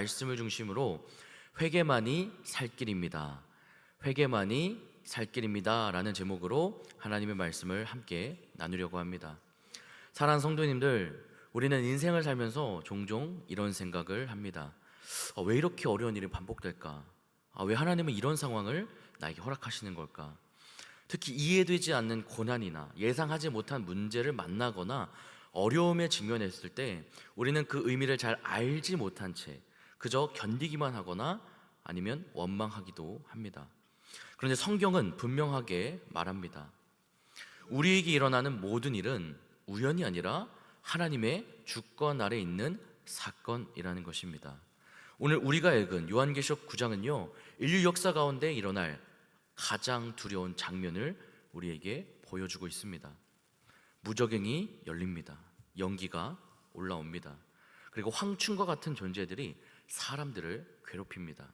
말씀을 중심으로 회개만이 살 길입니다. 회개만이 살 길입니다 라는 제목으로 하나님의 말씀을 함께 나누려고 합니다. 사랑하는 성도님들, 우리는 인생을 살면서 종종 이런 생각을 합니다. 왜 이렇게 어려운 일이 반복될까? 왜 하나님은 이런 상황을 나에게 허락하시는 걸까? 특히 이해되지 않는 고난이나 예상하지 못한 문제를 만나거나 어려움에 직면했을 때 우리는 그 의미를 잘 알지 못한 채 그저 견디기만 하거나 아니면 원망하기도 합니다. 그런데 성경은 분명하게 말합니다. 우리에게 일어나는 모든 일은 우연이 아니라 하나님의 주권 아래 있는 사건이라는 것입니다. 오늘 우리가 읽은 요한계시록 9장은요, 인류 역사 가운데 일어날 가장 두려운 장면을 우리에게 보여주고 있습니다. 무저갱이 열립니다. 연기가 올라옵니다. 그리고 황충과 같은 존재들이 사람들을 괴롭힙니다.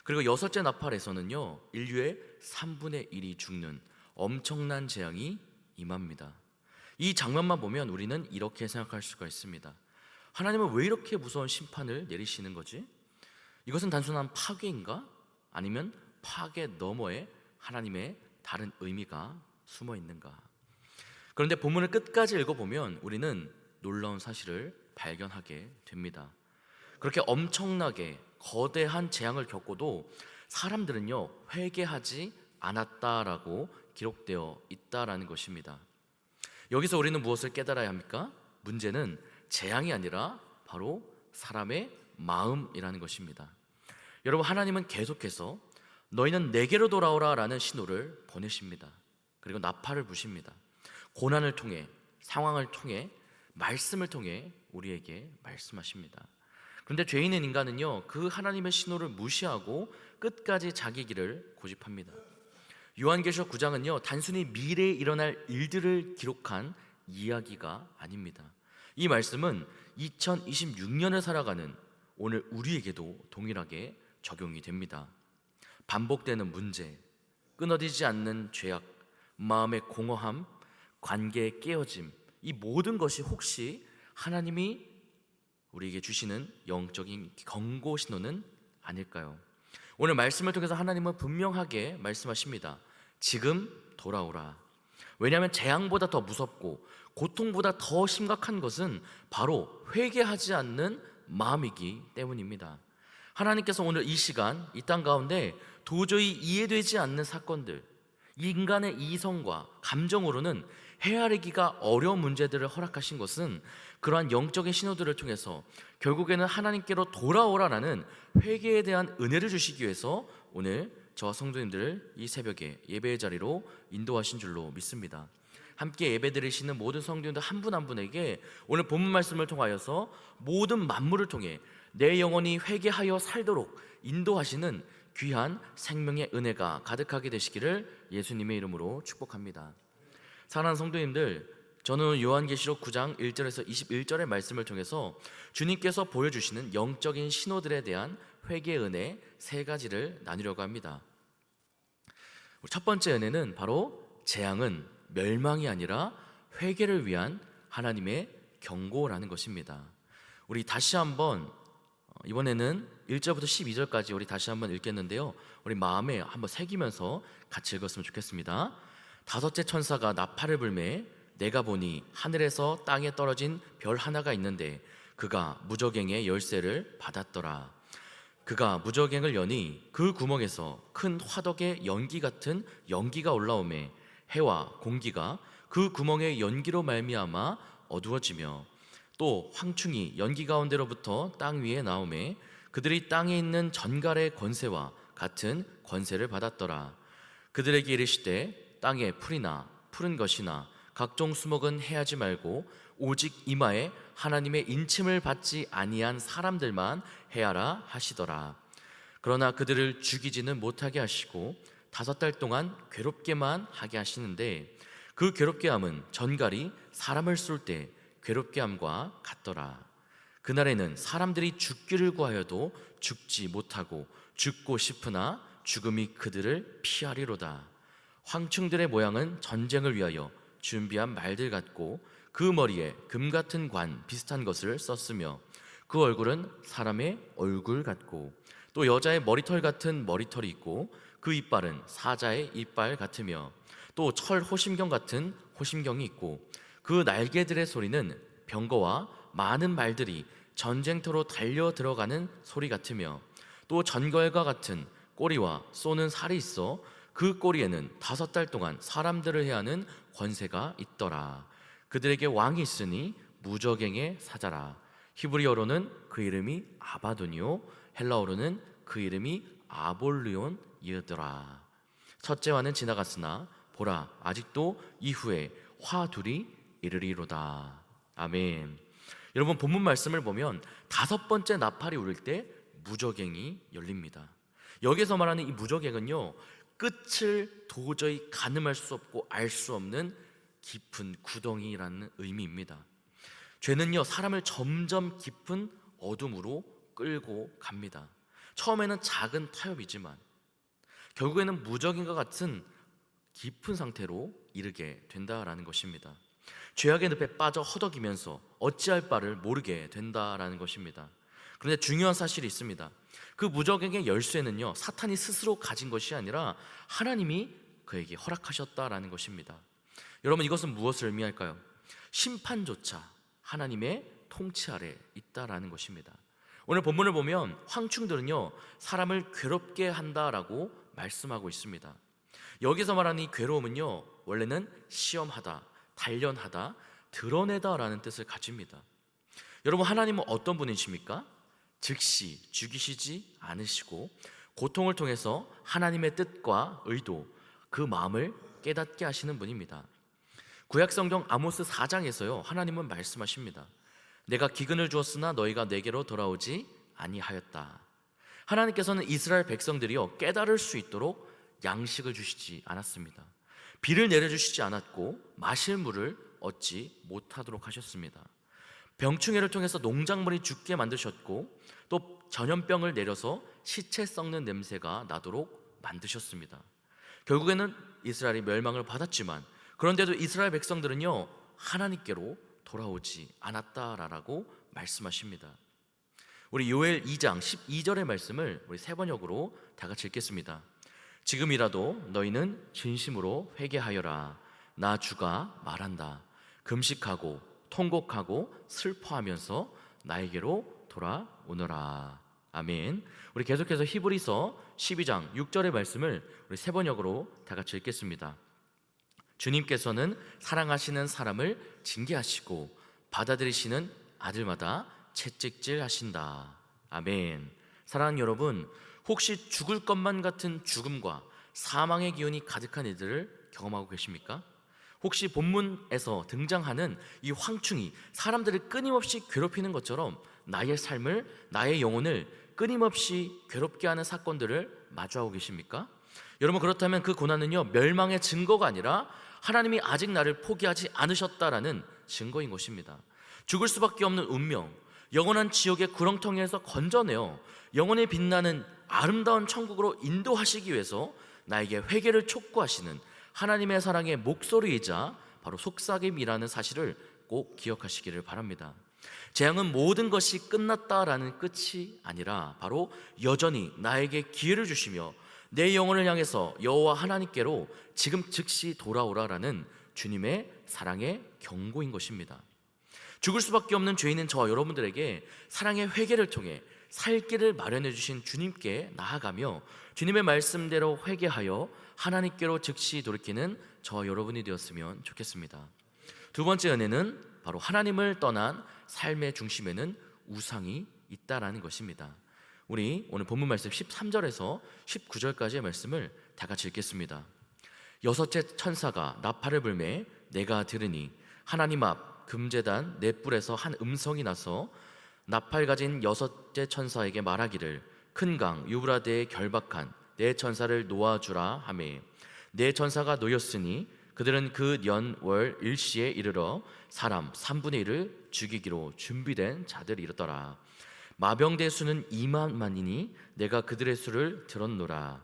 그리고 여섯째 나팔에서는요, 인류의 3분의 1이 죽는 엄청난 재앙이 임합니다. 이 장면만 보면 우리는 이렇게 생각할 수가 있습니다. 하나님은 왜 이렇게 무서운 심판을 내리시는 거지? 이것은 단순한 파괴인가? 아니면 파괴 너머에 하나님의 다른 의미가 숨어 있는가? 그런데 본문을 끝까지 읽어보면 우리는 놀라운 사실을 발견하게 됩니다. 그렇게 엄청나게 거대한 재앙을 겪고도 사람들은요, 회개하지 않았다라고 기록되어 있다라는 것입니다. 여기서 우리는 무엇을 깨달아야 합니까? 문제는 재앙이 아니라 바로 사람의 마음이라는 것입니다. 여러분, 하나님은 계속해서 너희는 내게로 돌아오라 라는 신호를 보내십니다. 그리고 나팔을 부십니다. 고난을 통해, 상황을 통해, 말씀을 통해 우리에게 말씀하십니다. 그런데 죄인인 인간은요, 그 하나님의 신호를 무시하고 끝까지 자기 길을 고집합니다. 요한계시록 9장은요, 단순히 미래에 일어날 일들을 기록한 이야기가 아닙니다. 이 말씀은 2026년을 살아가는 오늘 우리에게도 동일하게 적용이 됩니다. 반복되는 문제, 끊어지지 않는 죄악, 마음의 공허함, 관계의 깨어짐, 이 모든 것이 혹시 하나님이 우리에게 주시는 영적인 경고 신호는 아닐까요? 오늘 말씀을 통해서 하나님은 분명하게 말씀하십니다. 지금 돌아오라. 왜냐하면 재앙보다 더 무섭고 고통보다 더 심각한 것은 바로 회개하지 않는 마음이기 때문입니다. 하나님께서 오늘 이 시간, 이 땅 가운데 도저히 이해되지 않는 사건들, 인간의 이성과 감정으로는 헤아리기가 어려운 문제들을 허락하신 것은 그러한 영적인 신호들을 통해서 결국에는 하나님께로 돌아오라라는 회개에 대한 은혜를 주시기 위해서 오늘 저와 성도님들을 이 새벽에 예배의 자리로 인도하신 줄로 믿습니다. 함께 예배드리시는 모든 성도님들 한 분 한 분에게 오늘 본문 말씀을 통하여서 모든 만물을 통해 내 영혼이 회개하여 살도록 인도하시는 귀한 생명의 은혜가 가득하게 되시기를 예수님의 이름으로 축복합니다. 사랑하는 성도님들, 저는 요한계시록 9장 1절에서 21절의 말씀을 통해서 주님께서 보여주시는 영적인 신호들에 대한 회개의 은혜 세 가지를 나누려고 합니다. 첫 번째 은혜는 바로 재앙은 멸망이 아니라 회개를 위한 하나님의 경고라는 것입니다. 우리 다시 한번 이번에는 1절부터 12절까지 우리 다시 한번 읽겠는데요, 우리 마음에 한번 새기면서 같이 읽었으면 좋겠습니다. 다섯째 천사가 나팔을 불매 내가 보니 하늘에서 땅에 떨어진 별 하나가 있는데 그가 무저갱의 열쇠를 받았더라. 그가 무저갱을 여니 그 구멍에서 큰 화덕의 연기 같은 연기가 올라오매 해와 공기가 그 구멍의 연기로 말미암아 어두워지며 또 황충이 연기 가운데로부터 땅 위에 나오매 그들이 땅에 있는 전갈의 권세와 같은 권세를 받았더라. 그들에게 이르시되 땅에 풀이나 푸른 것이나 각종 수목은 해하지 말고 오직 이마에 하나님의 인침을 받지 아니한 사람들만 해하라 하시더라. 그러나 그들을 죽이지는 못하게 하시고 5달 동안 괴롭게만 하게 하시는데 그 괴롭게 함은 전갈이 사람을 쏠 때 괴롭게 함과 같더라. 그날에는 사람들이 죽기를 구하여도 죽지 못하고 죽고 싶으나 죽음이 그들을 피하리로다. 황충들의 모양은 전쟁을 위하여 준비한 말들 같고 그 머리에 금 같은 관 비슷한 것을 썼으며 그 얼굴은 사람의 얼굴 같고 또 여자의 머리털 같은 머리털이 있고 그 이빨은 사자의 이빨 같으며 또 철 호심경 같은 호심경이 있고 그 날개들의 소리는 병거와 많은 말들이 전쟁터로 달려 들어가는 소리 같으며 또 전걸과 같은 꼬리와 쏘는 살이 있어 그 꼬리에는 5달 동안 사람들을 해하는 권세가 있더라. 그들에게 왕이 있으니 무저갱의 사자라. 히브리어로는 그 이름이 아바돈이요 헬라어로는 그 이름이 아볼리온이더라. 첫째와는 지나갔으나 보라 아직도 이후에 화둘이 이르리로다. 아멘. 여러분 본문 말씀을 보면 5번째 나팔이 울릴 때 무저갱이 열립니다. 여기서 말하는 이 무저갱은요, 끝을 도저히 가늠할 수 없고 알 수 없는 깊은 구덩이라는 의미입니다. 죄는요, 사람을 점점 깊은 어둠으로 끌고 갑니다. 처음에는 작은 타협이지만 결국에는 무적인과 같은 깊은 상태로 이르게 된다라는 것입니다. 죄악의 늪에 빠져 허덕이면서 어찌할 바를 모르게 된다라는 것입니다. 그런데 중요한 사실이 있습니다. 그 무적에게 열쇠는요, 사탄이 스스로 가진 것이 아니라 하나님이 그에게 허락하셨다라는 것입니다. 여러분, 이것은 무엇을 의미할까요? 심판조차 하나님의 통치 아래 있다라는 것입니다. 오늘 본문을 보면 황충들은요, 사람을 괴롭게 한다라고 말씀하고 있습니다. 여기서 말하는 이 괴로움은요, 원래는 시험하다, 단련하다, 드러내다라는 뜻을 가집니다. 여러분, 하나님은 어떤 분이십니까? 즉시 죽이시지 않으시고 고통을 통해서 하나님의 뜻과 의도, 그 마음을 깨닫게 하시는 분입니다. 구약성경 아모스 4장에서요, 하나님은 말씀하십니다. 내가 기근을 주었으나 너희가 내게로 돌아오지 아니하였다. 하나님께서는 이스라엘 백성들이요, 깨달을 수 있도록 양식을 주시지 않았습니다. 비를 내려주시지 않았고 마실 물을 얻지 못하도록 하셨습니다. 병충해를 통해서 농작물이 죽게 만드셨고 또 전염병을 내려서 시체 썩는 냄새가 나도록 만드셨습니다. 결국에는 이스라엘이 멸망을 받았지만 그런데도 이스라엘 백성들은요, 하나님께로 돌아오지 않았다라고 말씀하십니다. 우리 요엘 2장 12절의 말씀을 우리 세 번역으로 다 같이 읽겠습니다. 지금이라도 너희는 진심으로 회개하여라. 나 주가 말한다. 금식하고 통곡하고 슬퍼하면서 나에게로 돌아오너라. 아멘. 우리 계속해서 히브리서 12장 6절의 말씀을 우리 세 번역으로 다 같이 읽겠습니다. 주님께서는 사랑하시는 사람을 징계하시고 받아들이시는 아들마다 채찍질하신다. 아멘. 사랑하는 여러분, 혹시 죽을 것만 같은 죽음과 사망의 기운이 가득한 이들을 경험하고 계십니까? 혹시 본문에서 등장하는 이 황충이 사람들을 끊임없이 괴롭히는 것처럼 나의 삶을, 나의 영혼을 끊임없이 괴롭게 하는 사건들을 마주하고 계십니까? 여러분, 그렇다면 그 고난은요, 멸망의 증거가 아니라 하나님이 아직 나를 포기하지 않으셨다라는 증거인 것입니다. 죽을 수밖에 없는 운명, 영원한 지옥의 구렁텅이에서 건져내어 영원히 빛나는 아름다운 천국으로 인도하시기 위해서 나에게 회개를 촉구하시는 하나님의 사랑의 목소리이자 바로 속삭임이라는 사실을 꼭 기억하시기를 바랍니다. 재앙은 모든 것이 끝났다라는 끝이 아니라 바로 여전히 나에게 기회를 주시며 내 영혼을 향해서 여호와 하나님께로 지금 즉시 돌아오라라는 주님의 사랑의 경고인 것입니다. 죽을 수밖에 없는 죄인인 저와 여러분들에게 사랑의 회개를 통해 살 길을 마련해 주신 주님께 나아가며 주님의 말씀대로 회개하여 하나님께로 즉시 돌이키는 저와 여러분이 되었으면 좋겠습니다. 두 번째 은혜는 바로 하나님을 떠난 삶의 중심에는 우상이 있다라는 것입니다. 우리 오늘 본문 말씀 13절에서 19절까지의 말씀을 다 같이 읽겠습니다. 여섯째 천사가 나팔을 불매 내가 들으니 하나님 앞 금제단 넷불에서 한 음성이 나서 나팔 가진 여섯째 천사에게 말하기를 큰 강 유브라데에 결박한 네 천사를 놓아주라 하매 네 천사가 놓였으니 그들은 그 년 월 일시에 이르러 사람 3분의 1을 죽이기로 준비된 자들이더라. 마병대 수는 2만만이니 내가 그들의 수를 들었노라.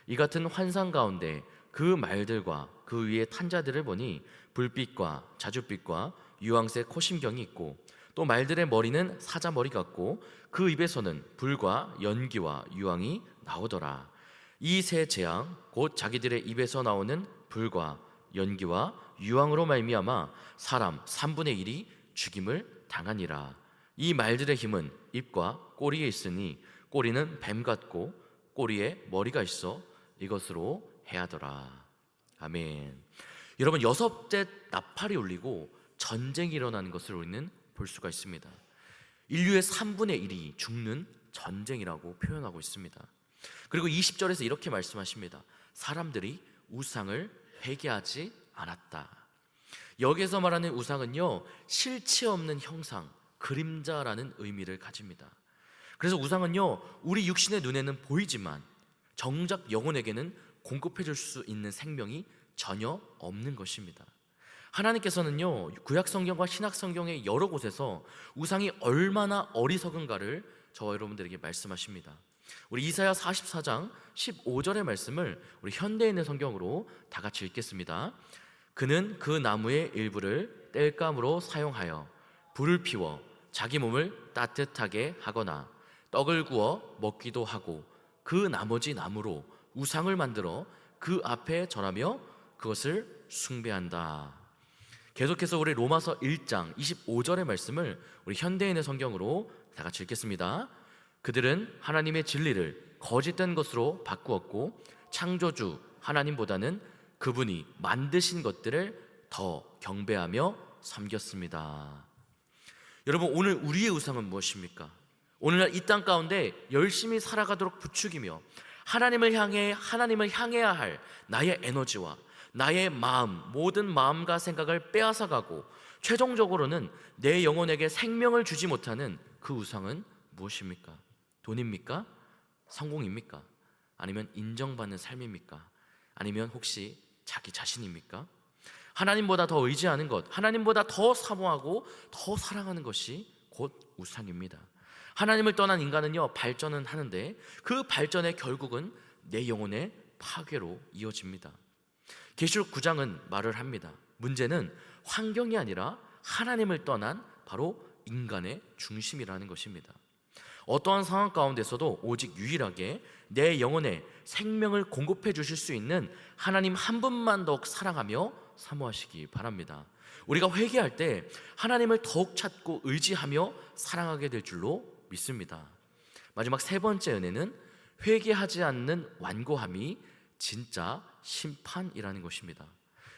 이 같은 환상 가운데 그 말들과 그 위에 탄 자들을 보니 불빛과 자줏빛과 유황색 호심경이 있고 또 말들의 머리는 사자머리 같고 그 입에서는 불과 연기와 유황이 나오더라. 이 세 재앙 곧 자기들의 입에서 나오는 불과 연기와 유황으로 말미암아 사람 3분의 1이 죽임을 당하니라. 이 말들의 힘은 입과 꼬리에 있으니 꼬리는 뱀 같고 꼬리에 머리가 있어 이것으로 해하더라. 아멘. 여러분, 6대 나팔이 울리고 전쟁이 일어나는 것을 우리는 볼 수가 있습니다. 인류의 3분의 1이 죽는 전쟁이라고 표현하고 있습니다. 그리고 20절에서 이렇게 말씀하십니다. 사람들이 우상을 회개하지 않았다. 여기서 말하는 우상은요, 실체 없는 형상, 그림자라는 의미를 가집니다. 그래서 우상은요, 우리 육신의 눈에는 보이지만 정작 영혼에게는 공급해 줄 수 있는 생명이 전혀 없는 것입니다. 하나님께서는요, 구약 성경과 신약 성경의 여러 곳에서 우상이 얼마나 어리석은가를 저와 여러분들에게 말씀하십니다. 우리 이사야 44장 15절의 말씀을 우리 현대인의 성경으로 다 같이 읽겠습니다. 그는 그 나무의 일부를 땔감으로 사용하여 불을 피워 자기 몸을 따뜻하게 하거나 떡을 구워 먹기도 하고 그 나머지 나무로 우상을 만들어 그 앞에 절하며 그것을 숭배한다. 계속해서 우리 로마서 1장 25절의 말씀을 우리 현대인의 성경으로 다 같이 읽겠습니다. 그들은 하나님의 진리를 거짓된 것으로 바꾸었고 창조주 하나님보다는 그분이 만드신 것들을 더 경배하며 섬겼습니다. 여러분, 오늘 우리의 우상은 무엇입니까? 오늘날 이 땅 가운데 열심히 살아가도록 부추기며 하나님을 향해야 할 나의 에너지와 나의 마음, 모든 마음과 생각을 빼앗아가고 최종적으로는 내 영혼에게 생명을 주지 못하는 그 우상은 무엇입니까? 돈입니까? 성공입니까? 아니면 인정받는 삶입니까? 아니면 혹시 자기 자신입니까? 하나님보다 더 의지하는 것, 하나님보다 더 사모하고 더 사랑하는 것이 곧 우상입니다. 하나님을 떠난 인간은요, 발전은 하는데 그 발전의 결국은 내 영혼의 파괴로 이어집니다. 계시록 9장은 말을 합니다. 문제는 환경이 아니라 하나님을 떠난 바로 인간의 중심이라는 것입니다. 어떠한 상황 가운데서도 오직 유일하게 내 영혼에 생명을 공급해 주실 수 있는 하나님 한 분만 더욱 사랑하며 사모하시기 바랍니다. 우리가 회개할 때 하나님을 더욱 찾고 의지하며 사랑하게 될 줄로 믿습니다. 마지막 세 번째 은혜는 회개하지 않는 완고함이 진짜 심판이라는 것입니다.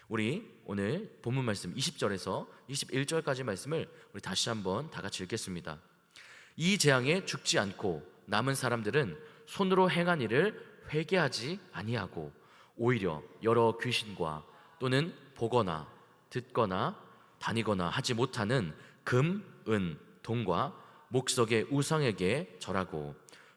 우리 오늘 본문 말씀 20절에서 21절까지 말씀을 우리 다시 한번 다 같이 읽겠습니다. 이 재앙에 죽지 않고 남은 사람들은 손으로 행한 일을 회개하지 아니하고 오히려 여러 귀신과 또는 보거나 듣거나 다니거나 하지 못하는 금, 은, 동과 목석의 우상에게 절하고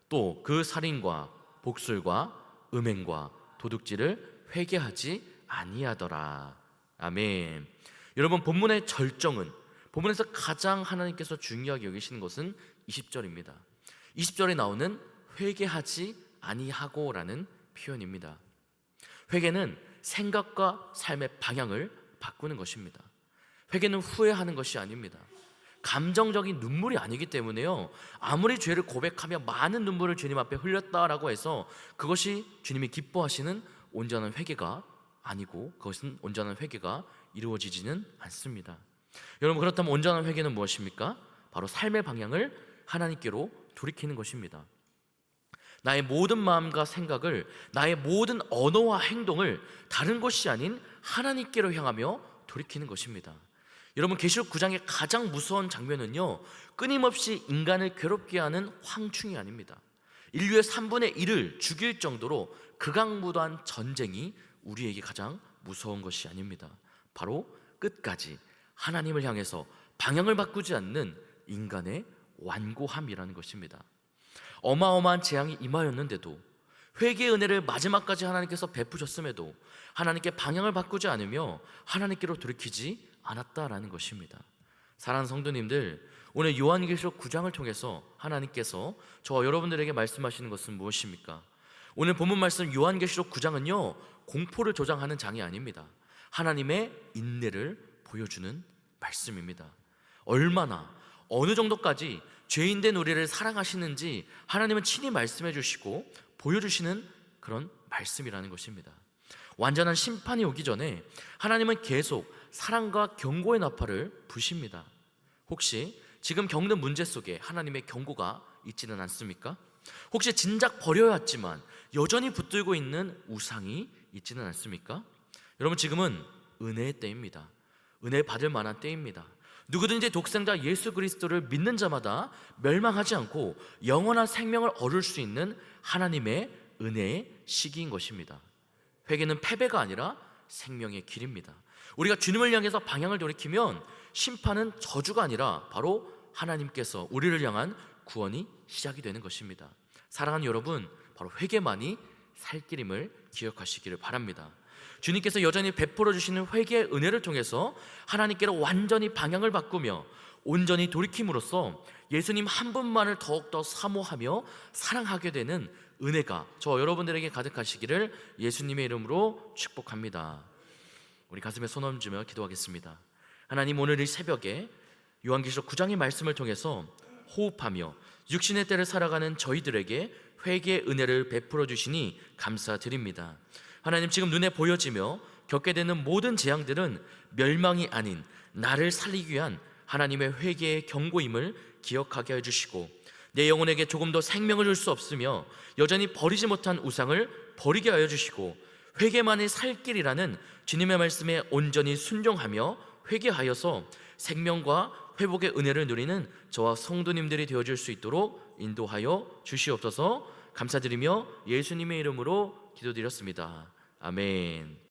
또 그 살인과 복술과 음행과 도둑질을 회개하지 아니하더라. 아멘. 여러분, 본문의 절정은, 본문에서 가장 하나님께서 중요하게 여기시는 것은 20절입니다. 20절에 나오는 회개하지 아니하고라는 표현입니다. 회개는 생각과 삶의 방향을 바꾸는 것입니다. 회개는 후회하는 것이 아닙니다. 감정적인 눈물이 아니기 때문에요, 아무리 죄를 고백하며 많은 눈물을 주님 앞에 흘렸다라고 해서 그것이 주님이 기뻐하시는 온전한 회개가 아니고 그것은 온전한 회개가 이루어지지는 않습니다. 여러분, 그렇다면 온전한 회개는 무엇입니까? 바로 삶의 방향을 하나님께로 돌이키는 것입니다. 나의 모든 마음과 생각을, 나의 모든 언어와 행동을 다른 것이 아닌 하나님께로 향하며 돌이키는 것입니다. 여러분, 계시록 9장의 가장 무서운 장면은요, 끊임없이 인간을 괴롭게 하는 황충이 아닙니다. 인류의 3분의 1을 죽일 정도로 극악무도한 전쟁이 우리에게 가장 무서운 것이 아닙니다. 바로 끝까지 하나님을 향해서 방향을 바꾸지 않는 인간의 완고함이라는 것입니다. 어마어마한 재앙이 임하였는데도, 회개의 은혜를 마지막까지 하나님께서 베푸셨음에도 하나님께 방향을 바꾸지 않으며 하나님께로 돌이키지 않았다라는 것입니다. 사랑하는 성도님들, 오늘 요한계시록 9장을 통해서 하나님께서 저와 여러분들에게 말씀하시는 것은 무엇입니까? 오늘 본문 말씀 요한계시록 9장은요, 공포를 조장하는 장이 아닙니다. 하나님의 인내를 보여주는 말씀입니다. 얼마나 어느 정도까지 죄인된 우리를 사랑하시는지 하나님은 친히 말씀해 주시고 보여주시는 그런 말씀이라는 것입니다. 완전한 심판이 오기 전에 하나님은 계속 사랑과 경고의 나팔을 부십니다. 혹시 지금 겪는 문제 속에 하나님의 경고가 있지는 않습니까? 혹시 진작 버려야 했지만 여전히 붙들고 있는 우상이 있지는 않습니까? 여러분, 지금은 은혜의 때입니다. 은혜 받을 만한 때입니다. 누구든지 독생자 예수 그리스도를 믿는 자마다 멸망하지 않고 영원한 생명을 얻을 수 있는 하나님의 은혜의 시기인 것입니다. 회개는 패배가 아니라 생명의 길입니다. 우리가 주님을 향해서 방향을 돌이키면 심판은 저주가 아니라 바로 하나님께서 우리를 향한 구원이 시작이 되는 것입니다. 사랑하는 여러분, 바로 회개만이 살 길임을 기억하시기를 바랍니다. 주님께서 여전히 베풀어 주시는 회개의 은혜를 통해서 하나님께로 완전히 방향을 바꾸며 온전히 돌이킴으로써 예수님 한 분만을 더욱더 사모하며 사랑하게 되는 은혜가 저 여러분들에게 가득하시기를 예수님의 이름으로 축복합니다. 우리 가슴에 손 얹으며 기도하겠습니다. 하나님, 오늘 이 새벽에 요한계시록 9장의 말씀을 통해서 호흡하며 육신의 때를 살아가는 저희들에게 회개의 은혜를 베풀어 주시니 감사드립니다. 하나님, 지금 눈에 보여지며 겪게 되는 모든 재앙들은 멸망이 아닌 나를 살리기 위한 하나님의 회개의 경고임을 기억하게 해주시고 내 영혼에게 조금 더 생명을 줄 수 없으며 여전히 버리지 못한 우상을 버리게 하여 주시고 회개만이 살 길이라는 주님의 말씀에 온전히 순종하며 회개하여서 생명과 회복의 은혜를 누리는 저와 성도님들이 되어줄 수 있도록 인도하여 주시옵소서. 감사드리며 예수님의 이름으로 기도드렸습니다. 아멘.